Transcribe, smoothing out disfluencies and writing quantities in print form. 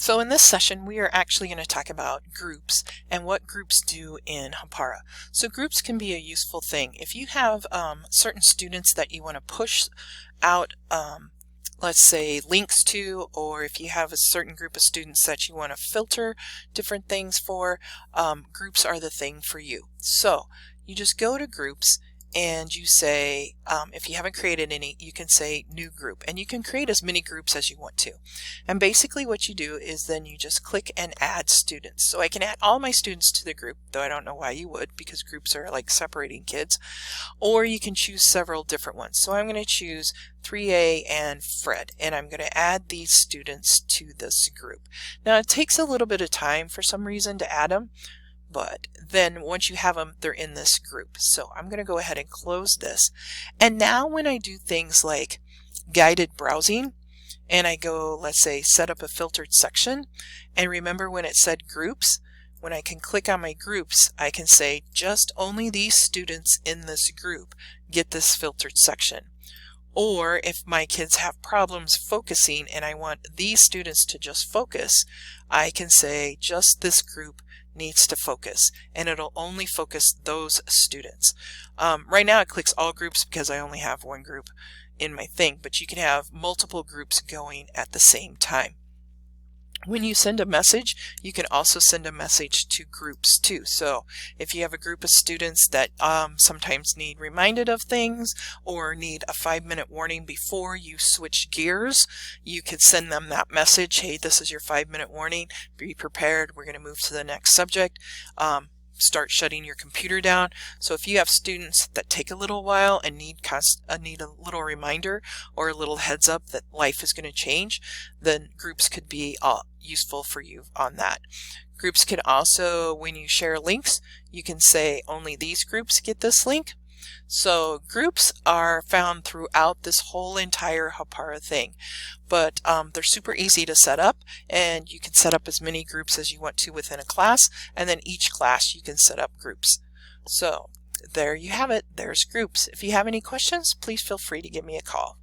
So in this session, we are actually going to talk about groups and what groups do in Hapara. So groups can be a useful thing. If you have certain students that you want to push out, let's say links to, or if you have a certain group of students that you want to filter different things for, groups are the thing for you. So you just go to groups and you say, if you haven't created any, you can say new group, and you can create as many groups as you want to. And basically what you do is then you just click and add students. So I can add all my students to the group, though I don't know why you would, because groups are like separating kids, or you can choose several different ones. So I'm going to choose 3A and Fred, and I'm going to add these students to this group. Now it takes a little bit of time for some reason to add them, but then once you have them, they're in this group. So I'm going to go ahead and close this. And now when I do things like guided browsing, and I go, let's say, set up a filtered section, and remember when it said groups, when I can click on my groups, I can say just only these students in this group get this filtered section. Or if my kids have problems focusing and I want these students to just focus, I can say just this group needs to focus, and it'll only focus those students. Right now it clicks all groups because I only have one group in my thing, but you can have multiple groups going at the same time. When you send a message, you can also send a message to groups too. So if you have a group of students that sometimes need reminded of things or need a 5-minute warning before you switch gears, you could send them that message. Hey, this is your 5-minute warning. Be prepared. We're going to move to the next subject. Start shutting your computer down. So if you have students that take a little while and need a little reminder or a little heads up that life is going to change, then groups could be useful for you on that. Groups can also, when you share links, you can say only these groups get this link. So groups are found throughout this whole entire Hapara thing, but they're super easy to set up, and you can set up as many groups as you want to within a class, and then each class you can set up groups. So there you have it. There's groups. If you have any questions, please feel free to give me a call.